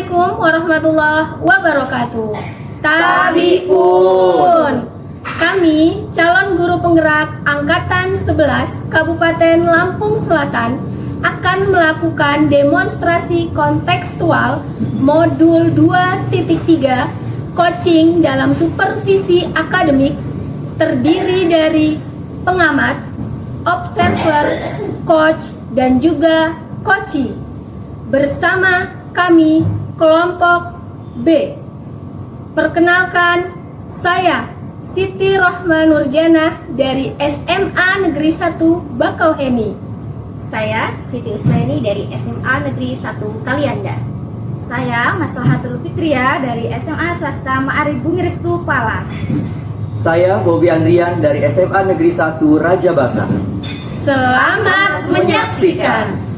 Assalamualaikum warahmatullahi wabarakatuh. Tabiun. Kami calon guru penggerak Angkatan 11 Kabupaten Lampung Selatan akan melakukan demonstrasi kontekstual modul 2.3 coaching dalam supervisi akademik terdiri dari pengamat, observer, coach, dan juga coachee. Bersama kami kelompok B. Perkenalkan, saya Siti Rohma Nurjana dari SMA Negeri 1 Bakauheni. Saya Siti Usnaini dari SMA Negeri 1 Kalianda. Saya Maslahatul Fitria dari SMA Swasta Ma'arif Bumi Restu Palas. Saya Bobi Andrian dari SMA Negeri 1 Raja Basa. Selamat menyaksikan.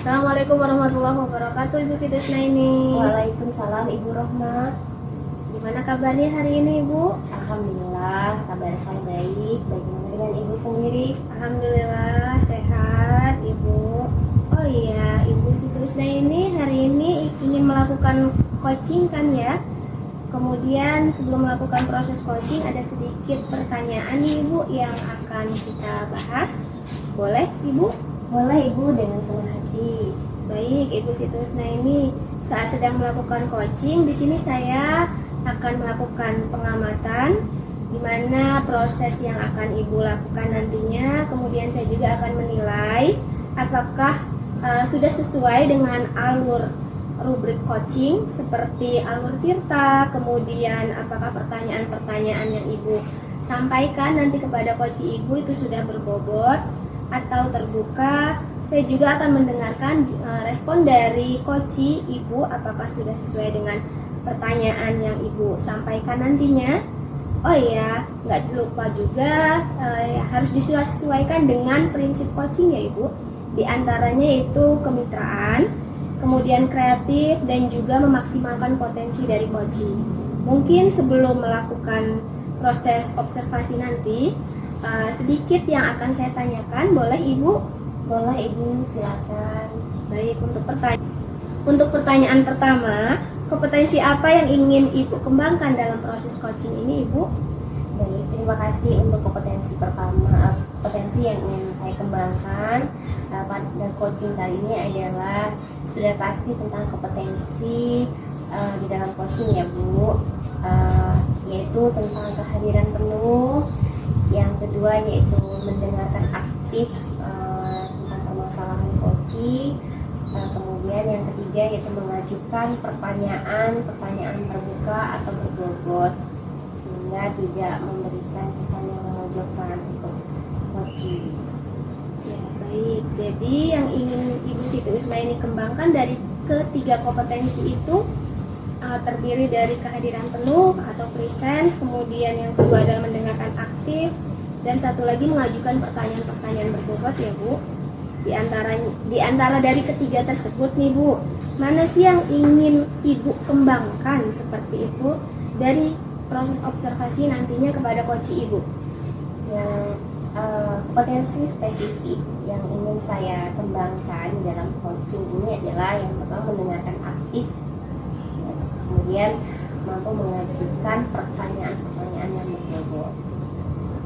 Assalamualaikum warahmatullahi wabarakatuh, Ibu Siti Usnaini. Waalaikumsalam Ibu Rohma. Gimana kabarnya hari ini, Ibu? Alhamdulillah, kabar saya baik. Bagaimana dengan Ibu sendiri? Alhamdulillah sehat, Ibu. Oh iya, Ibu Siti Usnaini hari ini ingin melakukan coaching kan ya? Kemudian sebelum melakukan proses coaching ada sedikit pertanyaan nih, Ibu yang akan kita bahas. Boleh, Ibu? Boleh Ibu, dengan senang hati. Baik, Ibu Siti Usnaini, saat sedang melakukan coaching, di sini saya akan melakukan pengamatan di mana proses yang akan Ibu lakukan nantinya. Kemudian saya juga akan menilai apakah sudah sesuai dengan alur rubrik coaching seperti alur Tirta. Kemudian apakah pertanyaan-pertanyaan yang Ibu sampaikan nanti kepada coaching Ibu itu sudah berbobot atau terbuka. Saya juga akan mendengarkan respon dari coachee Ibu apakah sudah sesuai dengan pertanyaan yang Ibu sampaikan nantinya. Oh iya, nggak lupa juga harus disesuaikan dengan prinsip coaching ya Ibu. Di antaranya itu kemitraan, kemudian kreatif, dan juga memaksimalkan potensi dari coachee. Mungkin sebelum melakukan proses observasi nanti, sedikit yang akan saya tanyakan, boleh Ibu? Boleh Ibu, silakan. Baik, untuk pertanyaan pertama, kompetensi apa yang ingin Ibu kembangkan dalam proses coaching ini, Ibu? Baik, terima kasih untuk kompetensi pertama. Potensi yang ingin saya kembangkan pada coaching kali ini adalah sudah pasti tentang kompetensi di dalam coaching ya Bu, yaitu tentang kehadiran penuh. Yang kedua yaitu mendengarkan aktif tentang permasalahan coaching. Kemudian yang ketiga yaitu mengajukan pertanyaan terbuka atau berbobot sehingga tidak memberikan kesan yang memojokkan untuk coaching. Ya, baik. Jadi yang ingin Ibu Siti Usnaini kembangkan dari ketiga kompetensi itu terdiri dari kehadiran penuh atau presence, kemudian yang kedua adalah mendengarkan aktif, dan satu lagi mengajukan pertanyaan-pertanyaan berbobot ya Bu. Di antara dari ketiga tersebut nih Bu, mana sih yang ingin Ibu kembangkan seperti itu dari proses observasi nantinya kepada coachee Ibu? Yang kompetensi spesifik yang ingin saya kembangkan dalam coaching ini adalah yang pertama mendengarkan aktif, kemudian mampu mengajukan pertanyaan-pertanyaan yang berbobot.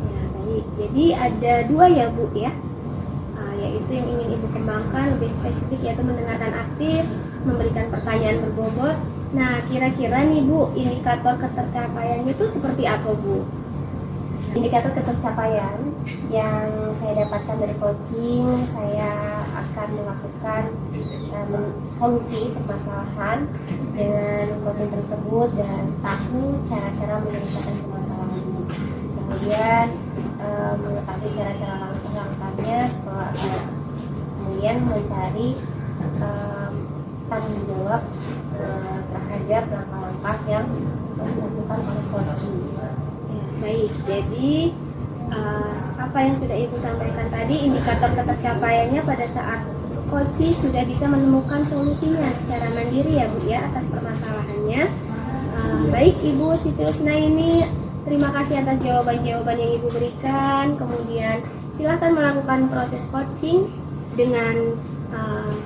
Ya, baik. Jadi ada dua ya Bu ya, yaitu yang ingin Ibu kembangkan lebih spesifik yaitu mendengarkan aktif, memberikan pertanyaan berbobot. Nah, kira-kira nih Bu, indikator ketercapaiannya itu seperti apa Bu? Indikator ketercapaian yang saya dapatkan dari coaching, saya akan melakukan solusi permasalahan dengan coaching tersebut dan tahu cara-cara menyelesaikan permasalahan ini. Kemudian mengetahui cara-cara langkah-langkahnya, kemudian mencari tanggung jawab terhadap langkah-langkah yang dilakukan oleh coaching. Baik, jadi apa yang sudah Ibu sampaikan tadi, indikator ketercapaiannya pada saat coachee sudah bisa menemukan solusinya secara mandiri ya Bu ya atas permasalahannya. Baik Ibu Siti Usnaini, terima kasih atas jawaban-jawaban yang Ibu berikan. Kemudian silakan melakukan proses coaching dengan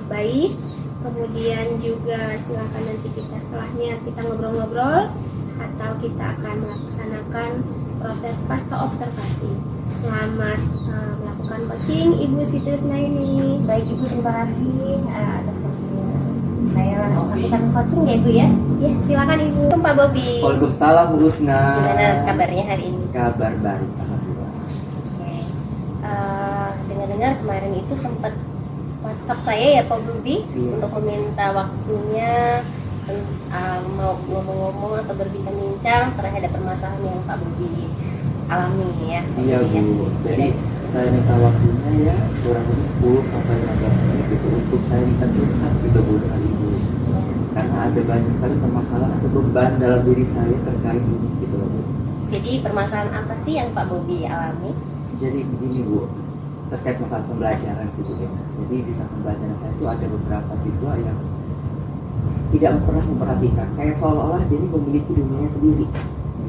baik. Kemudian juga silakan nanti kita setelahnya kita ngobrol-ngobrol atau kita akan melaksanakan proses pasca observasi. Selamat melakukan coaching Ibu Siti Rusnaini. Baik Ibu, terima kasih atas waktunya. Saya lakukan coaching ya Ibu ya. Ya, silakan Ibu. Pak Bobi. Waalaikumsalam Bu Rusna. Gimana kabarnya hari ini? Kabar baik, alhamdulillah. Oke. Dengar-dengar kemarin itu sempat WhatsApp saya ya Pak Bobi Iya. untuk meminta waktunya mau ngomong-ngomong atau berbincang-bincang terhadap permasalahan yang Pak Bobi alami ya. Iya Bu, jadi saya minta waktunya ya kurang lebih 10 sampai 15 menit gitu untuk saya bisa curhat gitu Bu dengan Ibu. Karena ada banyak sekali permasalahan atau beban dalam diri saya terkait ini gitu loh Bu. Jadi permasalahan apa sih yang Pak Bobi alami? Jadi begini Bu, terkait masalah pembelajaran sih Bu ya. Jadi di saat pembelajaran saya itu ada beberapa siswa yang tidak pernah memperhatikan, kayak seolah-olah dia ini memiliki dunianya sendiri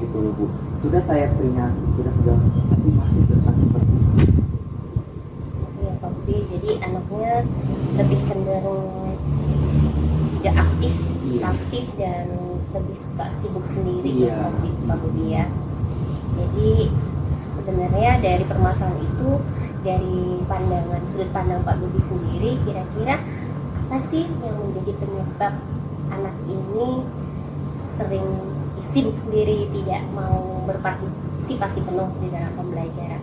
gitu loh Bu. Sudah saya peringati, sudah tapi masih tetap seperti itu. Ya Pak Bobi, jadi anaknya lebih cenderung tidak aktif, Iya. pasif dan lebih suka sibuk sendiri Iya. ya Pak Bobi ya. Jadi sebenarnya dari permasalahan itu, dari pandangan sudut pandang Pak Bobi sendiri, kira-kira apa sih yang menjadi penyebab anak ini sering sibuk sendiri, tidak mau berpartisipasi penuh di dalam pembelajaran?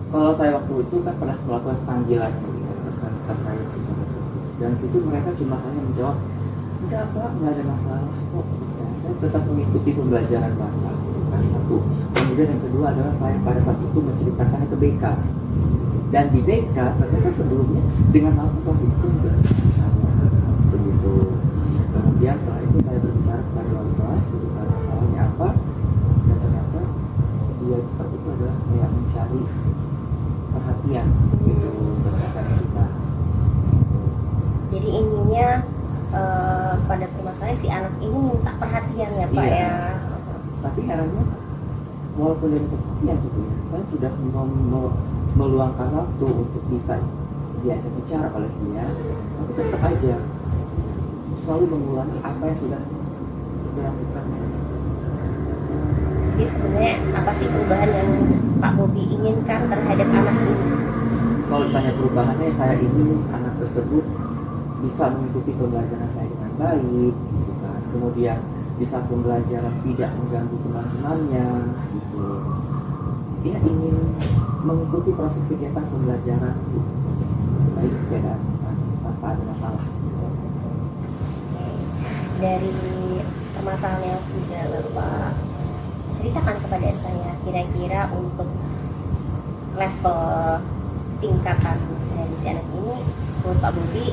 Kalau saya waktu itu kan pernah melakukan panggilan terkait siswa tersebut, dan situ mereka cuma hanya menjawab, enggak Pak, nggak ada masalah kok. Ya, saya tetap mengikuti pembelajaran Bapak. Kan satu. Kemudian yang kedua adalah saya pada saat itu menceritakannya ke BK, dan di BK ternyata sebelumnya dengan hal itu enggak sama begitu. Kemudian setelah itu saya berbicara kepada wali kelas masalahnya apa, dan ternyata dia seperti itu adalah kayak mencari perhatian gitu terhadap kita. Jadi intinya pada permasalahan si anak ini minta perhatian ya Pak Iya. ya. Tapi herannya walaupun dari perhatian gitu ya, saya sudah meluangkan waktu untuk bisa diajak bicara oleh dia, tapi tetap aja selalu mengulangi apa yang sudah dilakukan. Jadi sebenarnya apa sih perubahan yang Pak Bobi inginkan terhadap anak ini? Kalau ditanya perubahannya, saya ingin anak tersebut bisa mengikuti pembelajaran saya dengan baik, gitu kan. Kemudian di saat pembelajaran tidak mengganggu teman-temannya, gitu. Dia ingin mengikuti proses kegiatan pembelajaran baik dan tanpa ada masalah. Dari permasalahan yang sudah Bapak ceritakan kepada saya, kira-kira untuk level tingkatan dari si anak ini, menurut Pak Bobi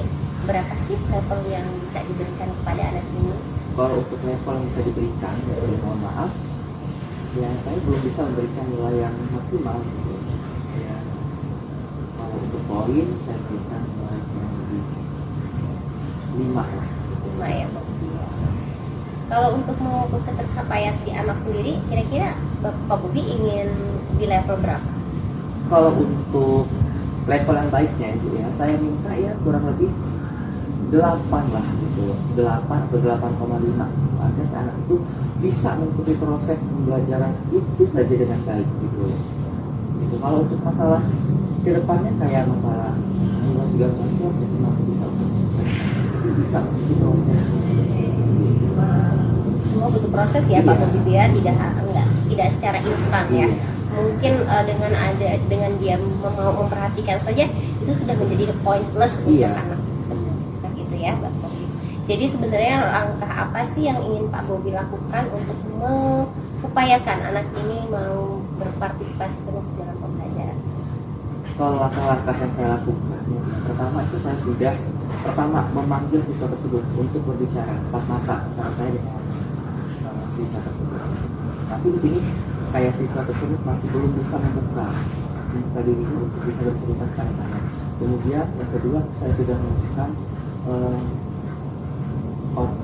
berapa sih level yang bisa diberikan kepada anak ini? Kalau untuk level yang bisa diberikan, ya mohon maaf, ya saya belum bisa memberikan nilai yang maksimal gitu. Ya, kalau untuk poin saya berikan nilai yang lebih 5 lah. 5 ya Pak Bobi. Kalau untuk mengukur ketercapaian si anak sendiri, kira-kira Pak Bobi ingin di level berapa? Kalau untuk level yang baiknya itu ya, saya minta ya kurang lebih 8 lah gitu, 8 atau 8,5 agar si anak itu bisa mengikuti proses pembelajaran itu saja dengan baik gitu. Gitu. Kalau untuk masalah kedepannya kayak masalah nilai segala macam itu masih bisa mengikuti proses. Semua butuh proses ya Pak Iya. Bobi ya, tidak secara instan ya. Iya. Mungkin dengan dia mau memperhatikan saja itu sudah menjadi poin plus untuk Iya. anak. Benar gitu ya Pak Bobi. Jadi sebenarnya langkah apa sih yang ingin Pak Bobi lakukan untuk mengupayakan anak ini mau berpartisipasi penuh dalam pembelajaran? Kalau langkah-langkah yang saya lakukan, ya, pertama itu saya sudah memanggil siswa tersebut untuk berbicara tatap mata antara saya dengan siswa tersebut. Tapi di sini kayak siswa tersebut masih belum bisa membuka dirinya untuk bisa bercerita kepada saya. Kemudian yang kedua saya sudah melakukan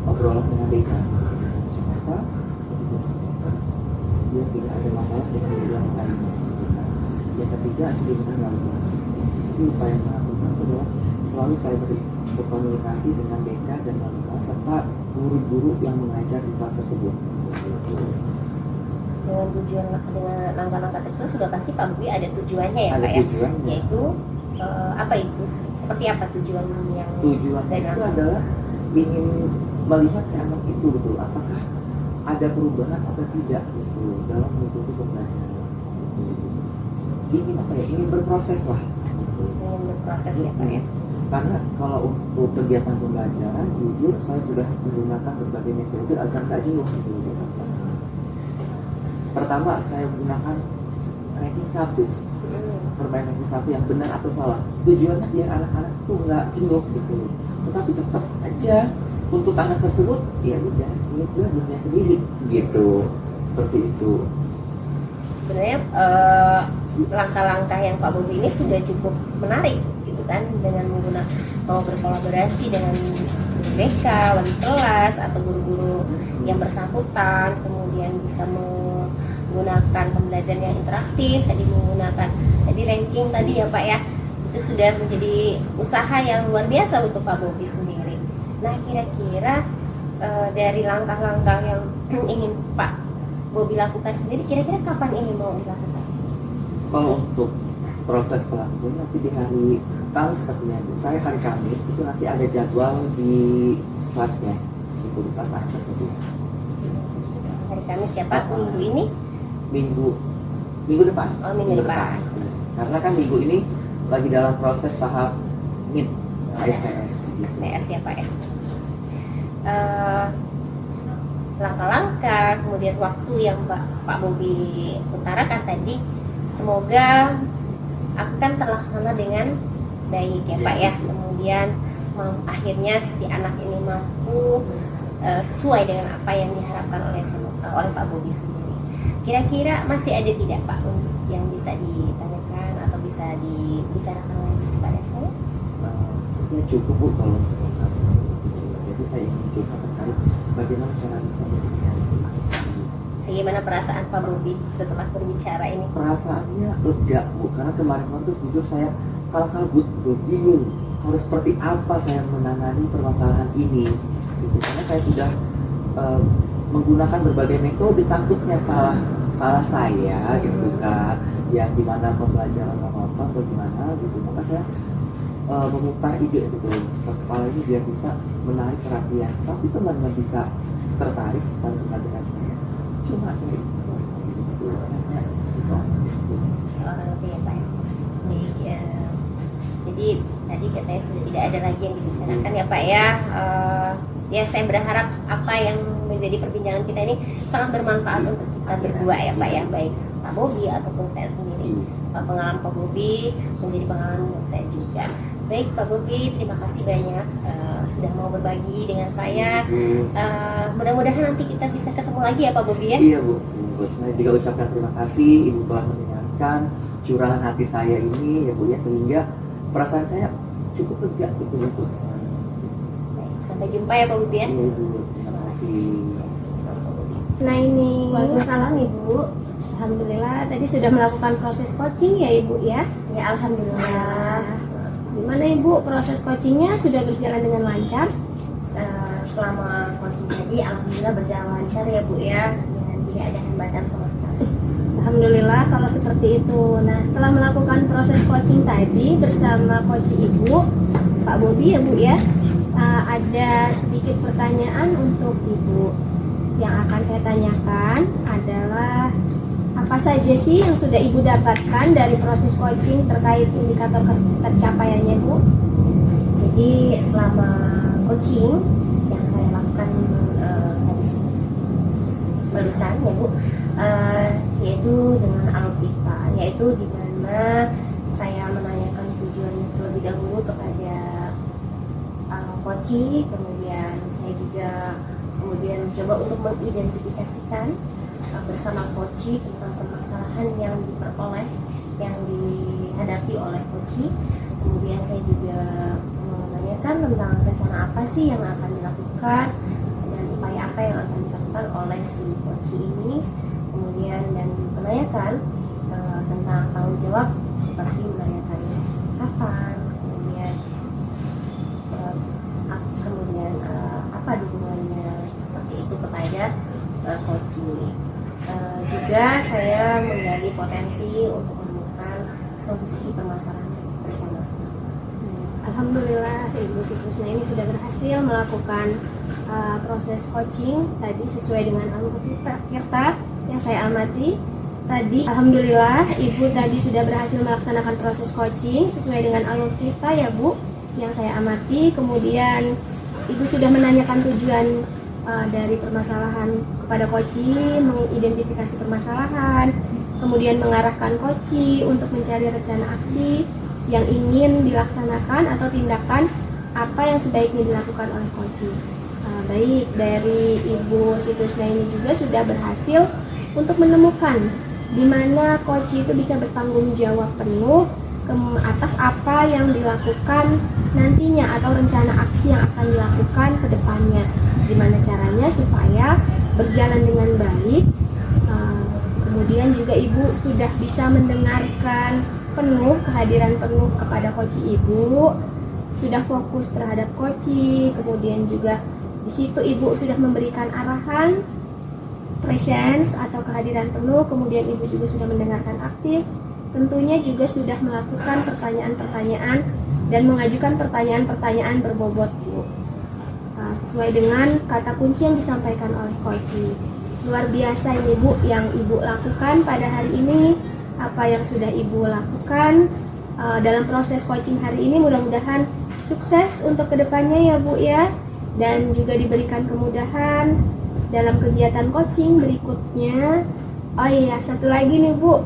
obrolan dengan BK. Ternyata dia sudah ada masalah dengan dia lainnya. Yang ketiga sebenarnya wali kelas. Jadi upaya saya lakukan adalah selalu saya beri berkomunikasi dengan BK dan Lalika serta guru-guru yang mengajar di kelas tersebut. Dengan tujuan, dengan langkah-langkah tersebut sudah pasti Pak Bobi ada tujuannya ya Ada Pak ya, tujuannya. yaitu apa itu, seperti apa tujuan yang Tujuannya itu adalah ingin melihat si anak itu gitu, apakah ada perubahan atau tidak gitu dalam mengikuti pembelajaran. Ingin apa ya? Ingin berproses lah. ingin berproses ya Pak ya. Karena kalau untuk kegiatan pembelajaran, jujur saya sudah menggunakan berbagai metode agar tak jenuh gitu. Pertama, saya menggunakan ranking 1, permainan ranking 1 yang benar atau salah. Tujuannya biar anak-anak tuh nggak jenuh gitu. Tetapi tetap aja untuk anak tersebut, ya udah, ini udah dunia sendiri gitu. Seperti itu. Sebenarnya langkah-langkah yang Pak Bobi ini sudah cukup menarik gitu kan, dengan menggunakan mau berkolaborasi dengan BK, wali kelas atau guru-guru yang bersangkutan, kemudian bisa menggunakan pembelajaran yang interaktif, tadi menggunakan tadi ranking tadi ya Pak ya, itu sudah menjadi usaha yang luar biasa untuk Pak Bobi sendiri. Nah kira-kira dari langkah-langkah yang ingin Pak Bobi lakukan sendiri, kira-kira kapan ini mau dilakukan? Kalau untuk proses pelakuan nanti di hari Kamis sepertinya Bu. Saya hari Kamis itu nanti ada jadwal di kelasnya itu di kelas A tersebut. Hari Kamis ya Pak, minggu ini? Minggu depan. Oh, minggu depan. Karena kan minggu ini lagi dalam proses tahap MIT STS gitu. STS ya Pak ya. Langkah-langkah kemudian waktu yang Pak Bobi utarakan tadi semoga akan terlaksana dengan baik ya Pak ya. Kemudian akhirnya si anak ini mampu sesuai dengan apa yang diharapkan oleh Pak Bobi sendiri. Kira-kira masih ada tidak Pak yang bisa ditanyakan atau bisa dibicarakan lagi kepada saya? Ya cukup Bu kalau untuk saat ini. Jadi saya ingin juga terkait bagaimana cara bisa bersinar. Bagaimana perasaan Pak Bobi setelah berbicara ini? Perasaannya lega Bu, karena kemarin waktu jujur saya kabut Bu, bingung harus seperti apa saya menangani permasalahan ini gitu. Karena saya sudah menggunakan berbagai metode, takutnya salah saya gitu kan, yang dimana pembelajaran monoton atau gimana gitu. Maka saya memutar ide gitu ke kepala ini biar bisa menarik perhatian, tapi teman nggak bisa tertarik pada pembelajaran saya. Cuma itu hanya sesuatu Seorang itu ya Pak ya. Jadi tadi katanya sudah tidak ada lagi yang dibicarakan ya Pak ya. Ya saya berharap apa yang menjadi perbincangan kita ini sangat bermanfaat untuk kita berdua ya Pak ya, baik Pak Bobi ataupun saya sendiri. Pengalaman Pak Bobi menjadi pengalaman untuk saya juga. Baik Pak Bobi, terima kasih banyak sudah mau berbagi dengan saya. Mudah-mudahan nanti kita bisa ketemu lagi ya Pak Bobi ya. Iya Bu, saya juga ucapkan terima kasih Ibu telah mendengarkan curahan hati saya ini ya Bu ya, sehingga perasaan saya cukup lega gitu untuk sekarang. Baik, sampai jumpa ya Pak Bobi ya. Iya Bu, terima kasih. Nah ini, Waalaikumsalam Ibu. Alhamdulillah tadi sudah melakukan proses coaching ya Ibu ya. Ya alhamdulillah. Gimana Ibu, proses coachingnya sudah berjalan dengan lancar? Selama coaching tadi alhamdulillah berjalan lancar ya Bu ya, dan tidak ada hambatan sama sekali. Alhamdulillah kalau seperti itu. Nah setelah melakukan proses coaching tadi bersama coach Ibu, Pak Bobi ya Bu ya, ada sedikit pertanyaan untuk Ibu. Yang akan saya tanyakan adalah apa saja sih yang sudah Ibu dapatkan dari proses coaching terkait indikator tercapaiannya Bu? Jadi selama coaching yang saya lakukan barusan ya Bu, yaitu dengan Alkitab, yaitu di mana saya menanyakan tujuan terlebih dahulu kepada coaching, kemudian saya juga mencoba untuk mengidentifikasikan bersama coaching tentang permasalahan yang diperoleh, yang dihadapi oleh coaching. Kemudian saya juga menanyakan tentang rencana apa sih yang akan dilakukan dan upaya apa yang akan dilakukan oleh si coaching ini. Kemudian dan menanyakan tentang tanggung jawab, seperti menanyakan kapan, kemudian semoga saya menggali potensi untuk menemukan solusi permasalahan bersama-sama. Alhamdulillah Ibu Situsna ini sudah berhasil melakukan proses coaching tadi sesuai dengan alur kita yang saya amati. Tadi alhamdulillah Ibu tadi sudah berhasil melaksanakan proses coaching sesuai dengan alur kita ya Bu yang saya amati. Kemudian Ibu sudah menanyakan tujuan dari permasalahan kepada coaching, mengidentifikasi permasalahan, kemudian mengarahkan coaching untuk mencari rencana aksi yang ingin dilaksanakan atau tindakan apa yang sebaiknya dilakukan oleh coaching. Baik, dari Ibu Situsna ini juga sudah berhasil untuk menemukan di mana coaching itu bisa bertanggung jawab penuh atas apa yang dilakukan nantinya atau rencana aksi yang akan dilakukan ke depannya. Gimana caranya supaya berjalan dengan baik. Kemudian juga Ibu sudah bisa mendengarkan penuh, kehadiran penuh kepada coaching Ibu, sudah fokus terhadap coaching. Kemudian juga di situ Ibu sudah memberikan arahan, presence atau kehadiran penuh. Kemudian Ibu juga sudah mendengarkan aktif. Tentunya juga sudah melakukan pertanyaan-pertanyaan dan mengajukan pertanyaan-pertanyaan berbobot Bu. Sesuai dengan kata kunci yang disampaikan oleh coaching. Luar biasa ini Bu yang Ibu lakukan pada hari ini. Apa yang sudah Ibu lakukan dalam proses coaching hari ini, mudah-mudahan sukses untuk kedepannya ya Bu ya, dan juga diberikan kemudahan dalam kegiatan coaching berikutnya. Oh iya, satu lagi nih Bu,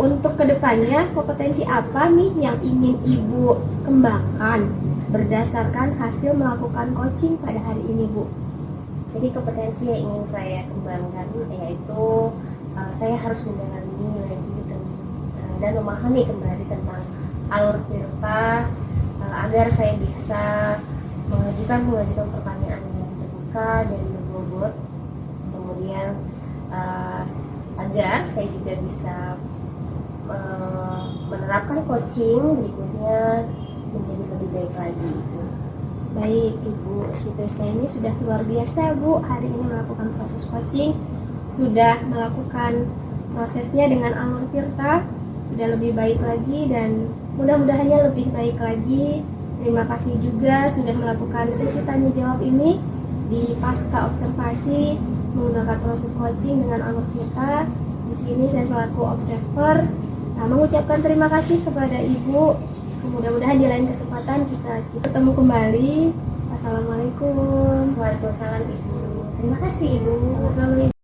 untuk kedepannya kompetensi apa nih yang ingin Ibu kembangkan berdasarkan hasil melakukan coaching pada hari ini Bu? Jadi kompetensi yang ingin saya kembangkan yaitu saya harus mendalami lagi dan memahami kembali tentang alur tirta agar saya bisa mengajukan pertanyaan yang terbuka dan berbobot. Kemudian agar saya juga bisa menerapkan coaching berikutnya menjadi lebih baik lagi. Baik, Ibu Situsna ini sudah luar biasa Bu hari ini melakukan proses coaching, sudah melakukan prosesnya dengan alur tirta, sudah lebih baik lagi dan mudah-mudahannya lebih baik lagi. Terima kasih juga sudah melakukan sesi tanya jawab ini di pasca observasi menggunakan proses coaching dengan alur tirta. Di sini saya selaku observer mengucapkan terima kasih kepada Ibu. Mudah-mudahan di lain kesempatan bisa kita ketemu kembali. Assalamualaikum. Waalaikumsalam Ibu. Terima kasih Ibu. Assalamualaikum.